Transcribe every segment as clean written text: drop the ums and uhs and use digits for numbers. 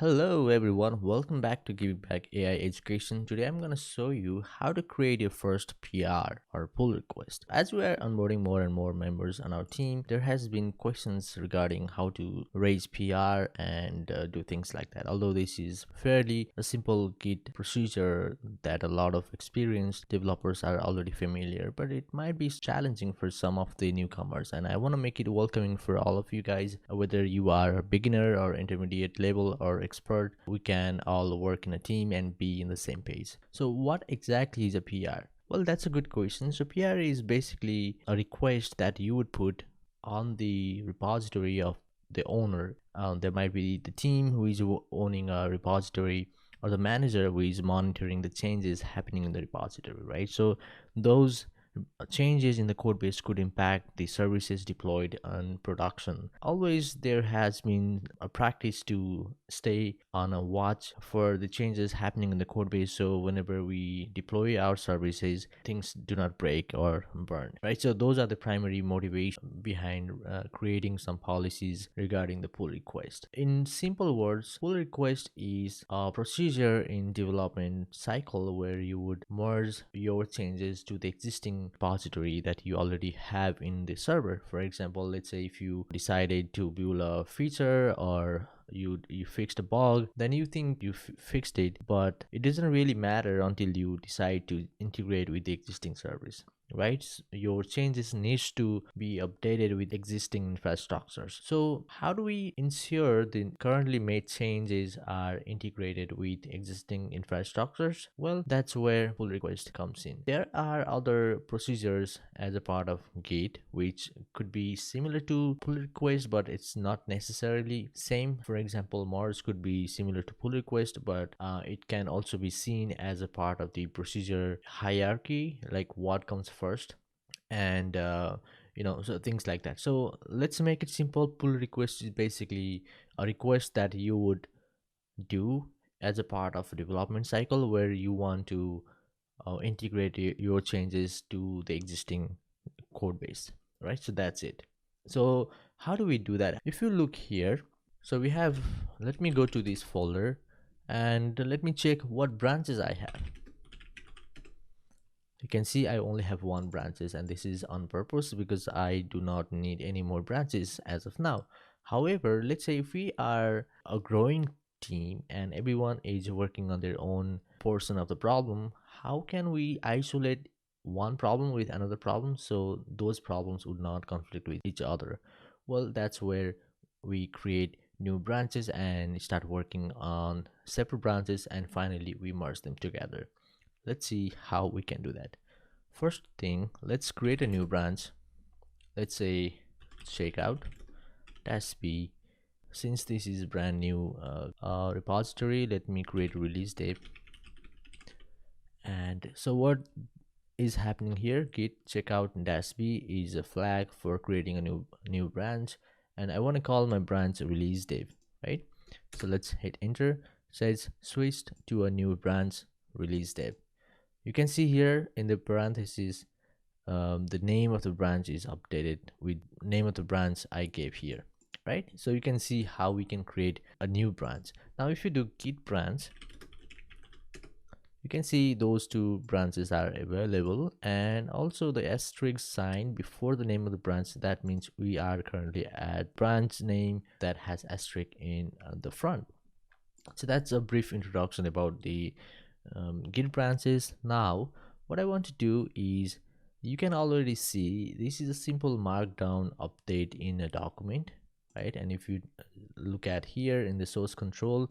Hello everyone, welcome back to Giving Back AI Education. Today I'm going to show you how to create your first PR or pull request. As we are onboarding more and more members on our team, there has been questions regarding how to raise PR and do things like that. Although this is fairly a simple Git procedure that a lot of experienced developers are already familiar, but it might be challenging for some of the newcomers, and I want to make it welcoming for all of you guys, whether you are a beginner or intermediate level or expert. We can all work in a team and be in the same page. So what exactly is a PR? Well, that's a good question. So PR is basically a request that you would put on the repository of the owner. There might be the team who is owning a repository, or the manager who is monitoring the changes happening in the repository, right? So those changes in the code base could impact the services deployed on production. Always there has been a practice to stay on a watch for the changes happening in the code base, so whenever we deploy our services, things do not break or burn, right? So those are the primary motivation behind creating some policies regarding the pull request. In simple words, pull request is a procedure in development cycle where you would merge your changes to the existing repository that you already have in the server. For example, let's say if you decided to build a feature, or you fixed a bug, then you think you fixed it, but it doesn't really matter until you decide to integrate with the existing service, right? Your changes needs to be updated with existing infrastructures. So how do we ensure the currently made changes are integrated with existing infrastructures? Well, that's where pull request comes in. There are other procedures as a part of Git which could be similar to pull request, but it's not necessarily same. For example, merge could be similar to pull request, but it can also be seen as a part of the procedure hierarchy, like what comes first, and so things like that. So let's make it simple. Pull request is basically a request that you would do as a part of a development cycle where you want to integrate your changes to the existing code base, right? So that's it. So how do we do that? If you look here, so we have, let me go to this folder and let me check what branches I have. You can see I only have one branches, and this is on purpose because I do not need any more branches as of now. However, let's say if we are a growing team and everyone is working on their own portion of the problem, how can we isolate one problem with another problem so those problems would not conflict with each other? Well, that's where we create new branches and start working on separate branches, and finally we merge them together. Let's see how we can do that. First thing, let's create a new branch. Let's say checkout dash b. Since this is brand new repository, let me create release date. And so what is happening here, git checkout dash b is a flag for creating a new branch, and I want to call my branch release date, right? So let's hit enter. It says switched to a new branch release date. You can see here in the parentheses, the name of the branch is updated with name of the branch I gave here, right? So you can see how we can create a new branch. Now if you do git branch, you can see those two branches are available, and also the asterisk sign before the name of the branch, that means we are currently at branch name that has asterisk in the front. So that's a brief introduction about the Git branches. Now what I want to do is, you can already see this is a simple markdown update in a document, right? And if you look at here in the source control,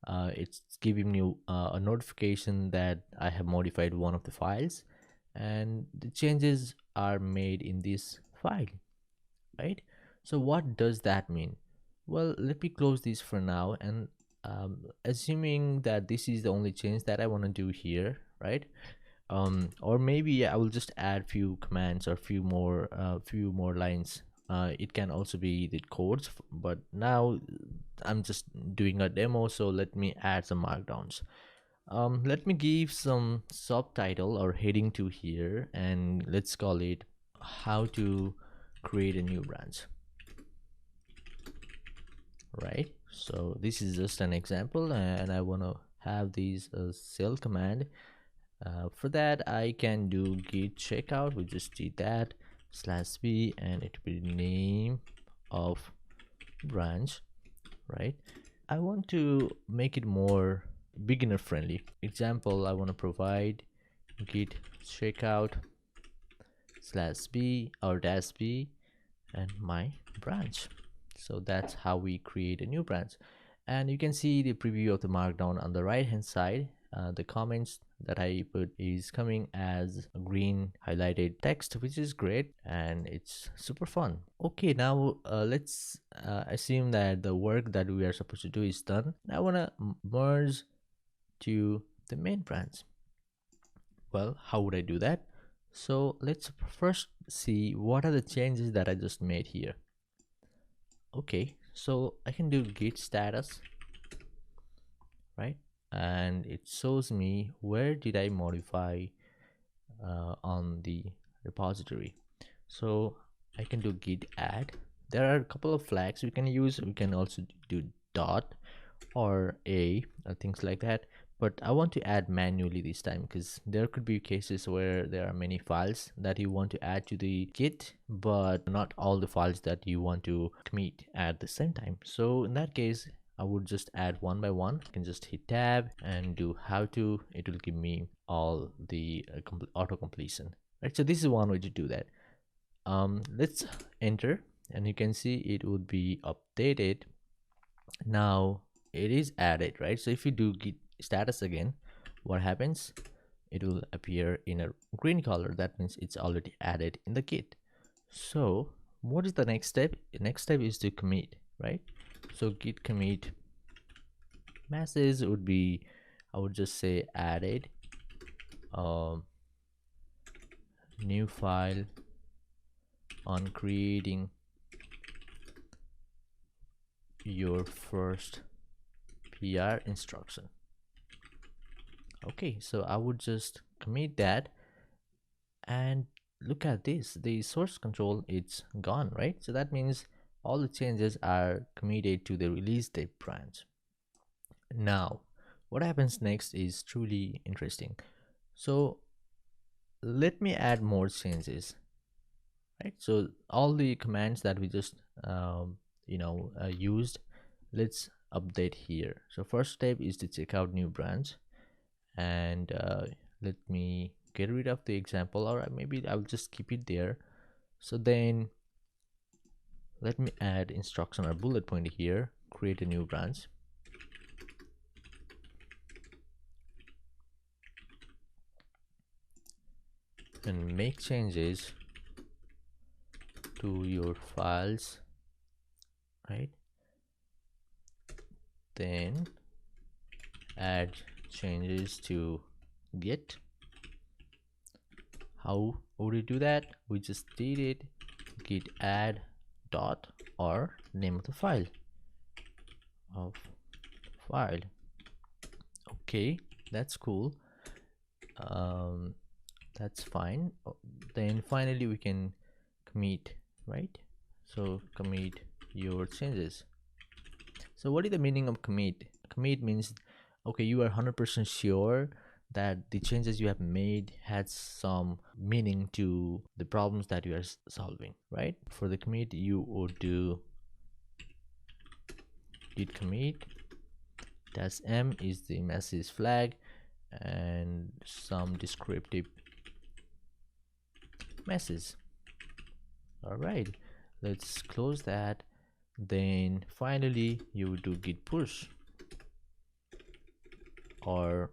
it's giving you a notification that I have modified one of the files, and the changes are made in this file, right? So what does that mean? Well, let me close this for now, and assuming that this is the only change that I want to do here, right? Or maybe I will just add few commands or few more lines. It can also be the codes, but now I'm just doing a demo, so let me add some markdowns. Let me give some subtitle or heading to here, and let's call it how to create a new branch, right? So this is just an example, and I want to have these cell command. For that I can do git checkout. We just did that /b, and it will be name of branch, right? I want to make it more beginner friendly. Example, I want to provide git checkout /b or -b and my branch. So that's how we create a new branch. And you can see the preview of the markdown on the right hand side. The comments that I put is coming as a green highlighted text, which is great and it's super fun. Okay, now let's assume that the work that we are supposed to do is done. Now I want to merge to the main branch. Well, how would I do that? So let's first see what are the changes that I just made here. Okay, so I can do git status, right? And it shows me where did I modify on the repository. So I can do git add. There are a couple of flags we can use. We can also do dot or a things like that, but I want to add manually this time because there could be cases where there are many files that you want to add to the git, but not all the files that you want to commit at the same time. So in that case I would just add one by one. I can just hit tab and do how to. It will give me all the auto completion, right? So this is one way to do that. Let's enter, and you can see it would be updated. Now it is added, right? So if you do git status again, what happens? It will appear in a green color. That means it's already added in the git. So what is the next step? The next step is to commit, right? So git commit message would be, I would just say added new file on creating your first PR instruction. Okay, so I would just commit that, and look at this, the source control, it's gone, right? So that means all the changes are committed to the release date branch. Now what happens next is truly interesting. So let me add more changes, right? So all the commands that we just used, let's update here. So first step is to check out new branch, and let me get rid of the example, or maybe I'll just keep it there. So then let me add instruction or bullet point here, create a new branch, and make changes to your files, right? Then add changes to git. How would we do that? We just did it, git add dot or name of the file Okay, that's cool. That's fine. Then finally we can commit, right? So commit your changes. So what is the meaning of commit? Commit means, okay, you are 100% sure that the changes you have made had some meaning to the problems that you are solving, right? For the commit, you would do git commit -m is the message flag and some descriptive message. All right, let's close that. Then finally you will do git push or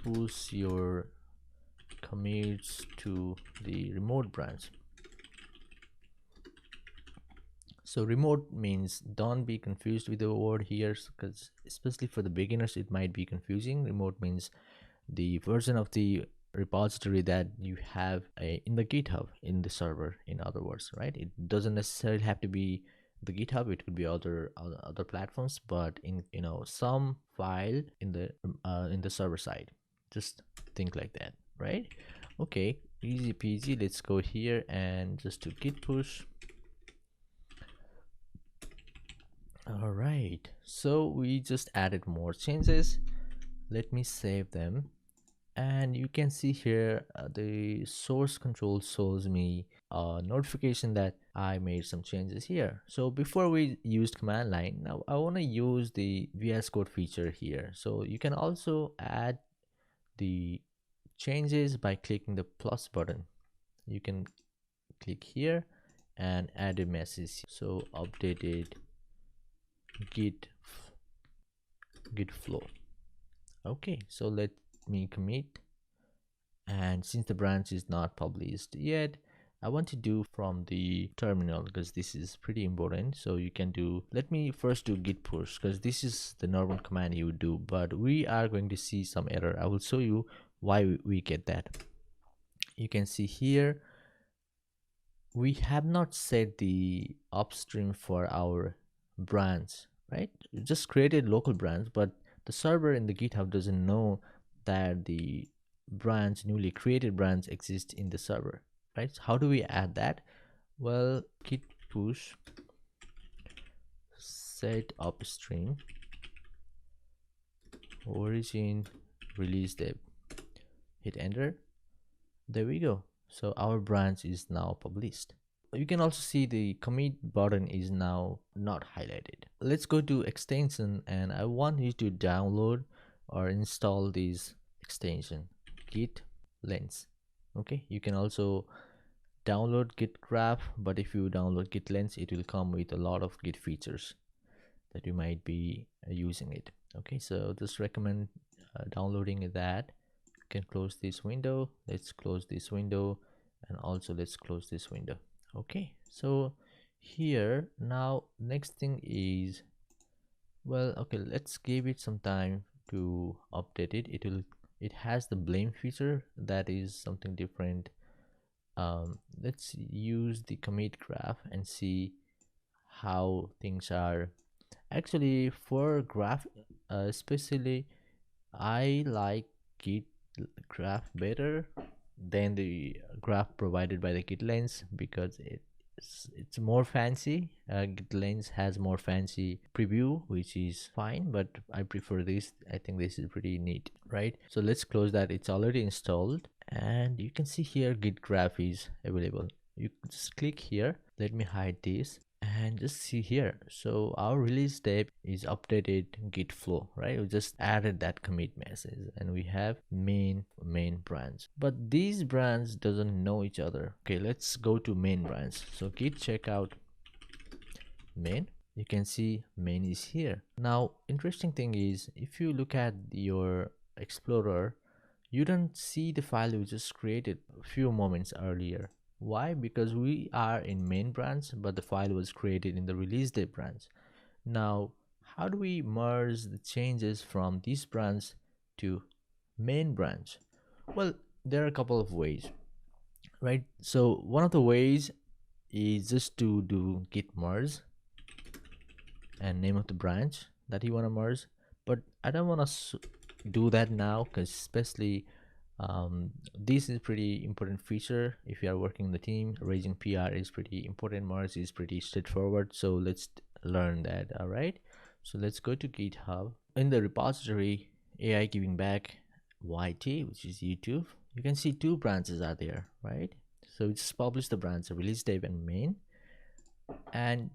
push your commits to the remote branch. So remote means, don't be confused with the word here, because especially for the beginners it might be confusing. Remote means the version of the repository that you have in the GitHub, in the server, in other words, right? It doesn't necessarily have to be the GitHub, it could be other platforms, but in some file in the server side. Just think like that, right? Okay, easy peasy. Let's go here and just do git push, All right, so we just added more changes. Let me save them. And you can see here the source control shows me a notification that I made some changes here. So before we used command line, now I want to use the VS Code feature here. So you can also add the changes by clicking the plus button. You can click here and add a message. So updated git flow. Okay, so let me commit. And since the branch is not published yet, I want to do from the terminal because this is pretty important. So you can do, let me first do git push because this is the normal command you would do, but we are going to see some error. I will show you why we get that. You can see here we have not set the upstream for our branch, right? We just created local branch, but the server in the GitHub doesn't know that the branch, newly created branch, exists in the server, right? So how do we add that? Well, git push set upstream origin release date. Hit enter. There we go. So our branch is now published. You can also see the commit button is now not highlighted. Let's go to extension, and I want you to download or install this extension, git lens. Okay, you can also download git graph, but if you download git lens, it will come with a lot of git features that you might be using it. Okay, so just recommend downloading that. You can close this window. Let's close this window, and also let's close this window. Okay, so here now next thing is, well, okay, let's give it some time to update it. It has the blame feature, that is something different. Let's use the commit graph and see how things are. Actually, for graph especially, I like git graph better than the graph provided by the git lens because it's more fancy. Git lens has more fancy preview, which is fine, but I prefer this. I think this is pretty neat, right? So let's close that. It's already installed, and you can see here git graph is available. You just click here. Let me hide this and just see here. So our release date is updated git flow, right? We just added that commit message, and we have main branch, but these brands doesn't know each other. Okay, let's go to main branch. So git checkout main. You can see main is here. Now interesting thing is, if you look at your explorer, you don't see the file we just created a few moments earlier. Why? Because we are in main branch, but the file was created in the release date branch. Now, how do we merge the changes from this branch to main branch? Well, there are a couple of ways, right? So one of the ways is just to do git merge and name of the branch that you want to merge, but I don't want to do that now because especially this is pretty important feature. If you are working in the team, raising PR is pretty important. Merge is pretty straightforward, so let's learn that. All right, so let's go to GitHub. In the repository AI giving back YT, which is YouTube, you can see two branches are there, right? So we just publish the branch, release date and main, and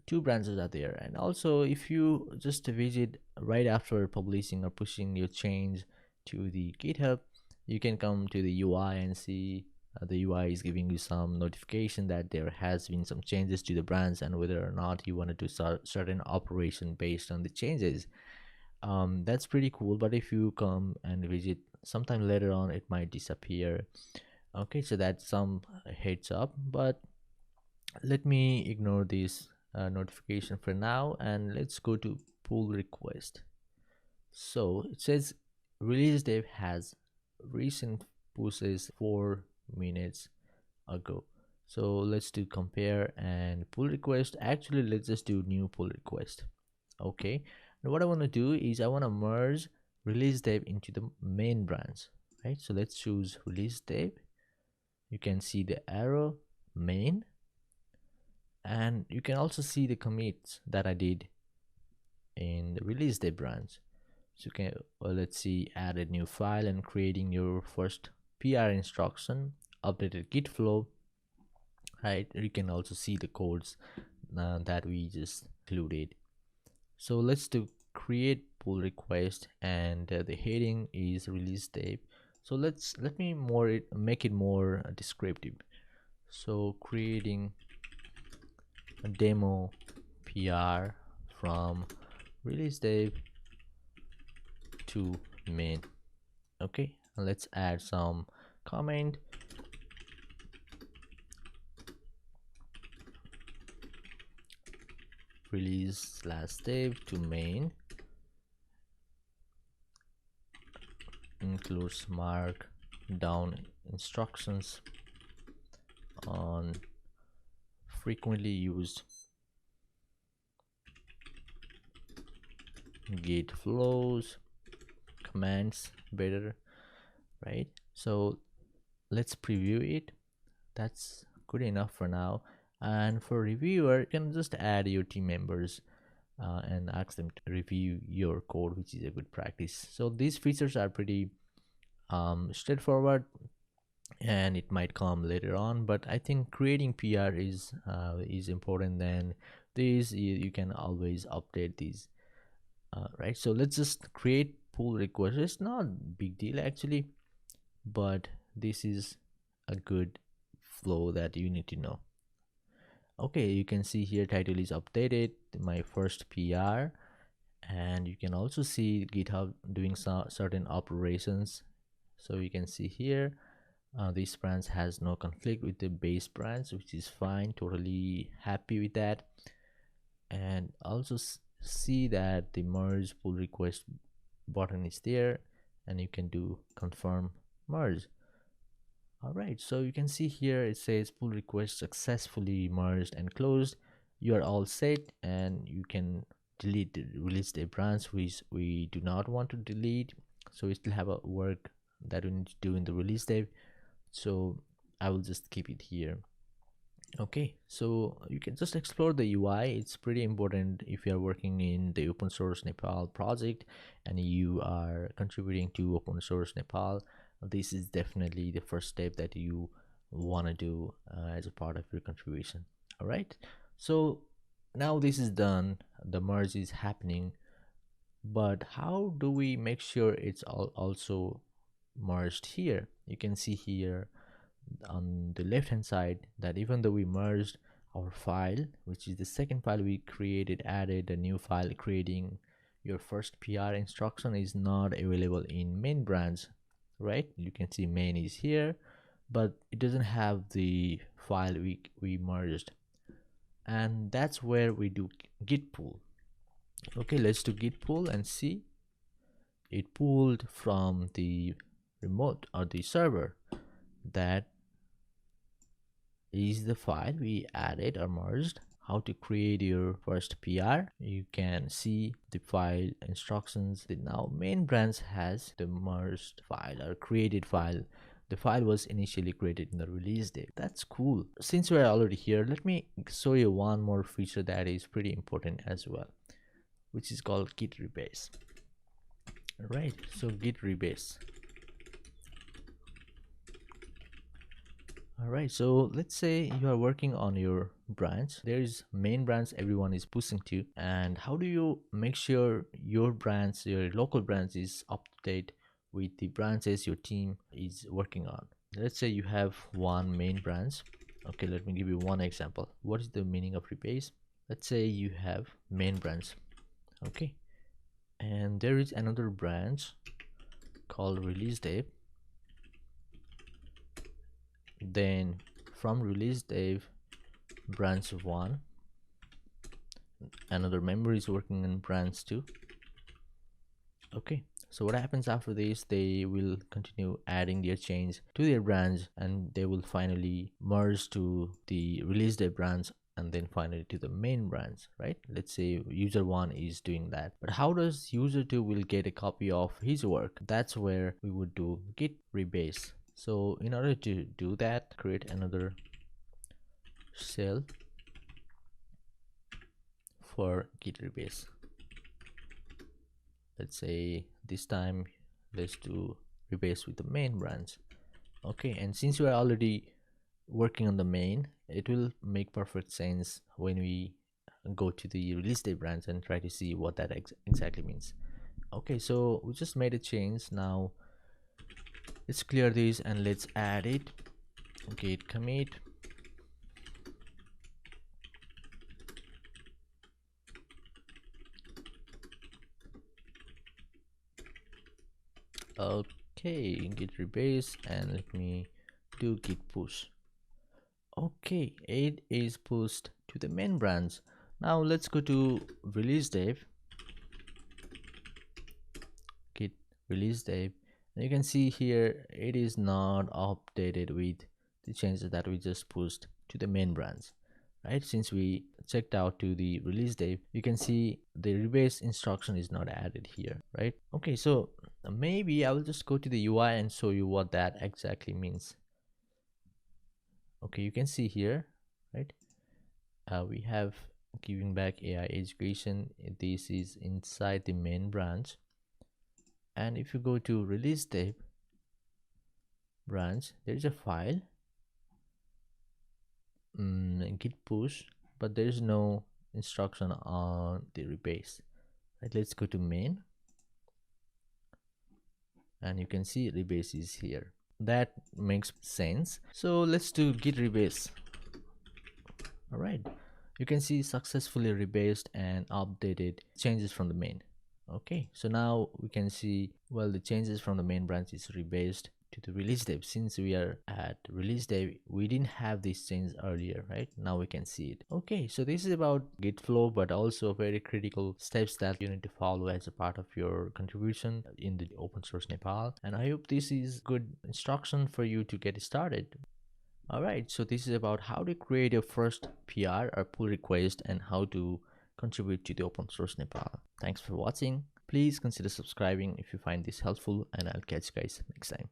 two branches are there. And also if you just visit right after publishing or pushing your change to the GitHub, you can come to the UI and see the UI is giving you some notification that there has been some changes to the branch and whether or not you want to do certain operation based on the changes. That's pretty cool, but if you come and visit sometime later on, it might disappear. Okay, so that's some heads up, but let me ignore this notification for now, and let's go to pull request. So it says release date has recent pushes 4 minutes ago. So let's do compare and pull request. Actually, let's just do new pull request. Okay, and what I want to do is I want to merge release date into the main branch, right? So let's choose release date. You can see the arrow main, and you can also see the commits that I did in the release day branch. So you can, let's see, add a new file and creating your first PR instruction, updated git flow, right? You can also see the codes that we just included. So let's do create pull request, and the heading is release date. So let me make it more descriptive. So creating a demo PR from release date to main. Okay, and let's add some comment. Release last day to main includes markdown instructions on frequently used git flows, commands better, right? So let's preview it. That's good enough for now. And for reviewer, you can just add your team members and ask them to review your code, which is a good practice. So these features are pretty straightforward, and it might come later on, but I think creating PR is important. Then these you can always update these, right? So let's just create pull request. It's not big deal actually, but this is a good flow that you need to know. Okay, you can see here title is updated, my first PR, and you can also see GitHub doing some certain operations. So you can see here this branch has no conflict with the base branch, which is fine, totally happy with that. And also see that the merge pull request button is there, and you can do confirm merge. All right, so you can see here it says pull request successfully merged and closed. You are all set, and you can delete the release day branch which we do not want to delete. So we still have a work that we need to do in the release day, so I will just keep it here. Okay, so you can just explore the UI. It's pretty important if you are working in the open source Nepal project and you are contributing to open source Nepal. This is definitely the first step that you want to do as a part of your contribution. All right, so now this is done, the merge is happening, but how do we make sure it's also merged here? You can see here on the left hand side that even though we merged our file, which is the second file we created, added a new file, creating your first PR instruction is not available in main branch, right? You can see main is here, but it doesn't have the file we merged, and that's where we do git pull. Okay, let's do git pull and see. It pulled from the remote or the server. That is the file we added or merged. How to create your first PR, you can see the file instructions. The now main branch has the merged file or created file. The file was initially created in the release date. That's cool. Since we're already here, let me show you one more feature that is pretty important as well, which is called git rebase. All right, so git rebase. All right, so let's say you are working on your branch. There is main branch everyone is pushing to, and how do you make sure your branch, your local branch, is up to date with the branches your team is working on? Let's say you have one main branch. Okay, let me give you one example. What is the meaning of rebase? Let's say you have main branch, okay, and there is another branch called release date. Then from release dev branch 1, another member is working on branch 2. Okay, so what happens after this, they will continue adding their change to their branch, and they will finally merge to the release dev branch, and then finally to the main branch, right? Let's say user 1 is doing that, but how does user 2 will get a copy of his work? That's where we would do git rebase. So in order to do that, create another shell for git rebase. let's say this time let's do rebase with the main branch. Okay, and since we are already working on the main, it will make perfect sense when we go to the release day branch and try to see what that exactly means. Okay, so we just made a change. Now let's clear this and let's add it. Git commit. Okay, git rebase, and let me do git push. Okay, it is pushed to the main branch. Now let's go to release dev, git release dev, and you can see here it is not updated with the changes that we just pushed to the main branch, right? Since we checked out to the release dev, you can see the rebase instruction is not added here, right? Okay, so maybe I will just go to the UI and show you what that exactly means. Okay, you can see here, right? We have giving back AI education. This is inside the main branch, and if you go to release dev branch, there is a file, git push, but there is no instruction on the rebase, right? Let's go to main, and you can see rebase is here. That makes sense. So let's do git rebase. All right, you can see successfully rebased and updated changes from the main. Okay, so now we can see, well, the changes from the main branch is rebased to the release dev. Since we are at release dev, we didn't have these changes earlier, right? Now we can see it. Okay, so this is about git flow, but also very critical steps that you need to follow as a part of your contribution in the open source Nepal. And I hope this is good instruction for you to get started. Alright, so this is about how to create your first PR or pull request and how to contribute to the open source Nepal. Thanks for watching. Please consider subscribing if you find this helpful, and I'll catch you guys next time.